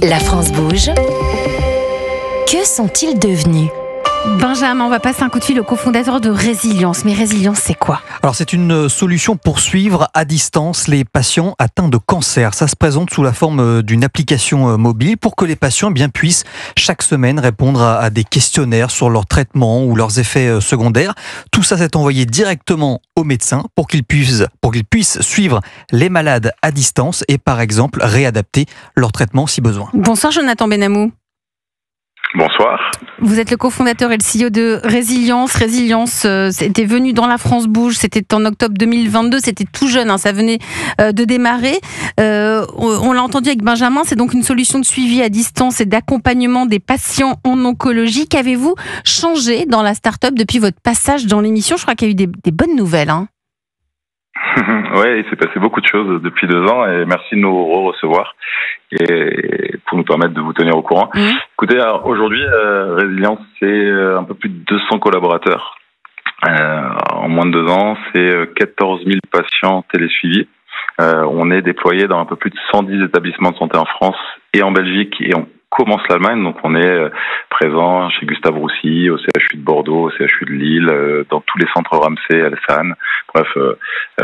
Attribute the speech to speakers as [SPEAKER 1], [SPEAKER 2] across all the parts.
[SPEAKER 1] La France bouge. Que sont-ils devenus ?
[SPEAKER 2] Benjamin, on va passer un coup de fil au cofondateur de Résilience. Mais Résilience, c'est quoi ?
[SPEAKER 3] Alors c'est une solution pour suivre à distance les patients atteints de cancer. Ça se présente sous la forme d'une application mobile pour que les patients puissent chaque semaine répondre à des questionnaires sur leur traitement ou leurs effets secondaires. Tout ça c'est envoyé directement aux médecins pour qu'ils puissent suivre les malades à distance et par exemple réadapter leur traitement si besoin.
[SPEAKER 2] Bonsoir Jonathan Benamou.
[SPEAKER 4] Bonsoir.
[SPEAKER 2] Vous êtes le cofondateur et le CEO de Résilience. Résilience, c'était venu dans La France bouge, c'était en octobre 2022, c'était tout jeune, ça venait de démarrer. On l'a entendu avec Benjamin, c'est donc une solution de suivi à distance et d'accompagnement des patients en oncologie. Qu'avez-vous changé dans la start-up depuis votre passage dans l'émission ? Je crois qu'il y a eu des bonnes nouvelles.
[SPEAKER 4] Oui, il s'est passé beaucoup de choses depuis 2 ans et merci de nous recevoir et pour nous permettre de vous tenir au courant. Écoutez, alors, aujourd'hui, Résilience, c'est un peu plus de 200 collaborateurs. En moins de 2 ans, c'est 14 000 patients télésuivis. On est déployé dans un peu plus de 110 établissements de santé en France et en Belgique et on commence l'Allemagne, donc on est présent chez Gustave Roussy, au CHU de Bordeaux, au CHU de Lille, dans tous les centres Ramsay, Elsan, bref,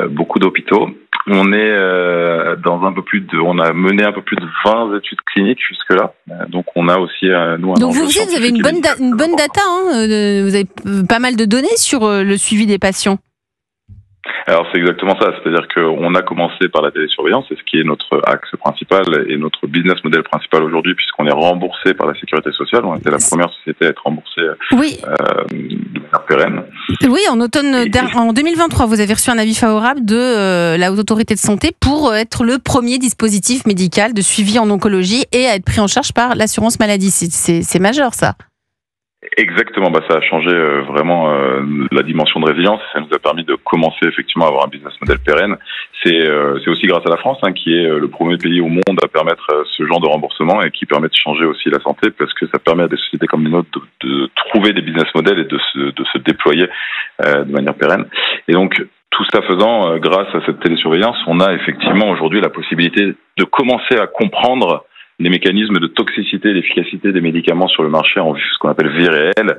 [SPEAKER 4] beaucoup d'hôpitaux. On est on a mené un peu plus de 20 études cliniques jusque-là, donc on a aussi nous un.
[SPEAKER 2] Donc vous avez une bonne data, vous avez pas mal de données sur le suivi des patients.
[SPEAKER 4] Alors c'est exactement ça, c'est-à-dire qu'on a commencé par la télésurveillance, c'est ce qui est notre axe principal et notre business model principal aujourd'hui puisqu'on est remboursé par la Sécurité sociale, on était la première société à être remboursée de manière pérenne.
[SPEAKER 2] Oui, en 2023, vous avez reçu un avis favorable de la Haute Autorité de Santé pour être le premier dispositif médical de suivi en oncologie et à être pris en charge par l'assurance maladie. C'est majeur ça.
[SPEAKER 4] Exactement, ça a changé vraiment la dimension de Résilience. Ça nous a permis de commencer effectivement à avoir un business model pérenne. C'est aussi grâce à la France qui est le premier pays au monde à permettre ce genre de remboursement et qui permet de changer aussi la santé parce que ça permet à des sociétés comme les nôtres de trouver des business models et de se déployer de manière pérenne. Et donc tout ça faisant, grâce à cette télésurveillance, on a effectivement aujourd'hui la possibilité de commencer à comprendre les mécanismes de toxicité et d'efficacité des médicaments sur le marché en ce qu'on appelle vie réelle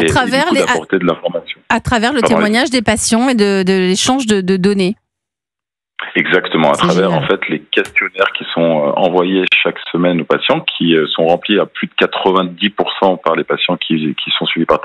[SPEAKER 4] et d'apporter de l'information.
[SPEAKER 2] À travers le témoignage des patients et de l'échange de données.
[SPEAKER 4] Exactement, à travers en fait les questionnaires qui sont envoyés chaque semaine aux patients, qui sont remplis à plus de 90% par les patients qui sont suivis par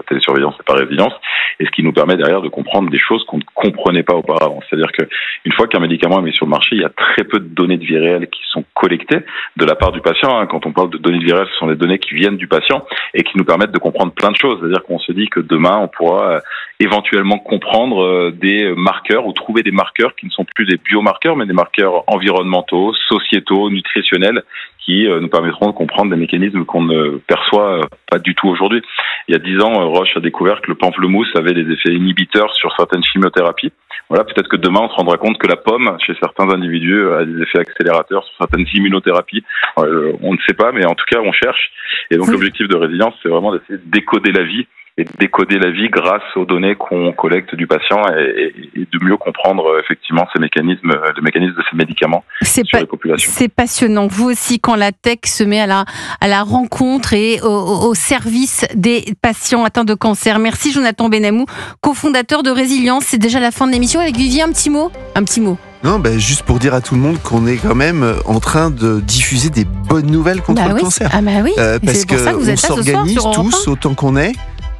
[SPEAKER 4] télésurveillance et par Résilience, et ce qui nous permet derrière de comprendre des choses qu'on ne comprenait pas auparavant. C'est-à-dire qu'une fois qu'un médicament est mis sur le marché, il y a très peu de données de vie réelle qui sont collectées de la part du patient. Quand on parle de données de vie réelle, ce sont des données qui viennent du patient et qui nous permettent de comprendre plein de choses. C'est-à-dire qu'on se dit que demain, on pourra éventuellement comprendre des marqueurs ou trouver des marqueurs qui ne sont plus des biomarqueurs, mais des marqueurs environnementaux, sociétaux, nutritionnels, qui nous permettront de comprendre des mécanismes qu'on ne perçoit pas du tout aujourd'hui. Il y a 10 ans, Roche a découvert que le pamplemousse avait des effets inhibiteurs sur certaines chimiothérapies. Voilà, peut-être que demain, on se rendra compte que la pomme, chez certains individus, a des effets accélérateurs sur certaines immunothérapies. On ne sait pas, mais en tout cas, on cherche. Et donc, l'objectif de Résilience, c'est vraiment d'essayer de décoder la vie et de décoder la vie grâce aux données qu'on collecte du patient et de mieux comprendre effectivement les mécanismes de ces médicaments sur les populations.
[SPEAKER 2] C'est passionnant. Vous aussi, quand la tech se met à la rencontre et au service des patients atteints de cancer. Merci Jonathan Benamou, cofondateur de Résilience. C'est déjà la fin de l'émission. Avec Vivier, un petit mot.
[SPEAKER 5] Non, juste pour dire à tout le monde qu'on est quand même en train de diffuser des bonnes nouvelles contre le cancer. Parce qu'on s'organise tous autant qu'on est,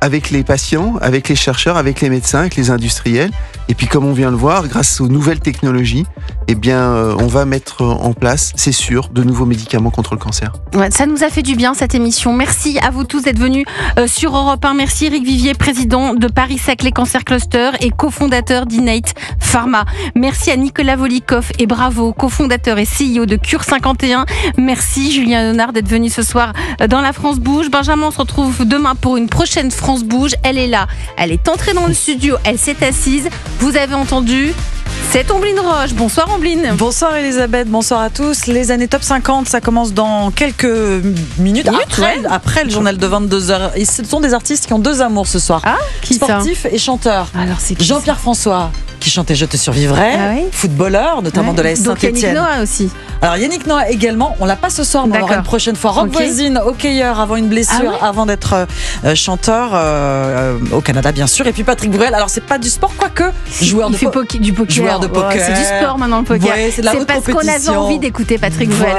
[SPEAKER 5] avec les patients, avec les chercheurs, avec les médecins, avec les industriels. Et puis comme on vient le voir, grâce aux nouvelles technologies, on va mettre en place, c'est sûr, de nouveaux médicaments contre le cancer.
[SPEAKER 2] Ouais, ça nous a fait du bien cette émission. Merci à vous tous d'être venus sur Europe 1. Merci Eric Vivier, président de Paris-Saclay Cancer Cluster et cofondateur d'Innate Pharma. Merci à Nicolas Volikoff et Bravo, cofondateur et CEO de Cure 51. Merci Julien Léonard d'être venu ce soir dans La France bouge. Benjamin, on se retrouve demain pour une prochaine France bouge. Elle est là, elle est entrée dans le studio, elle s'est assise. Vous avez entendu, c'est Ombline Roche. Bonsoir Ombline.
[SPEAKER 6] Bonsoir Elisabeth, bonsoir à tous. Les années top 50, ça commence dans quelques minutes après le journal de 22h. Et ce sont des artistes qui ont 2 amours ce soir.
[SPEAKER 2] Qui
[SPEAKER 6] sportifs et chanteurs.
[SPEAKER 2] Alors c'est
[SPEAKER 6] Jean-Pierre François, qui chantait Je te survivrai, footballeur, notamment de la S Saint-Etienne.
[SPEAKER 2] Yannick Noah aussi.
[SPEAKER 6] Alors Yannick Noah également, on l'a pas ce soir, mais on l'aura une prochaine fois. Rock voisine, hockeyeur avant une blessure, avant d'être chanteur au Canada bien sûr. Et puis Patrick Bruel, alors c'est pas du sport, quoique joueur de poker. Joueur de poker.
[SPEAKER 2] C'est du sport maintenant le poker.
[SPEAKER 6] Ouais, c'est
[SPEAKER 2] parce qu'on avait envie d'écouter Patrick Bruel.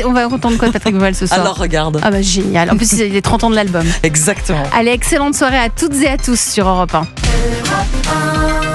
[SPEAKER 2] On va entendre quoi Patrick Bruel ce soir?
[SPEAKER 6] Alors regarde.
[SPEAKER 2] Ah bah génial. En plus il y a les 30 ans de l'album.
[SPEAKER 6] Exactement.
[SPEAKER 2] Allez, excellente soirée à toutes et à tous sur Europe 1.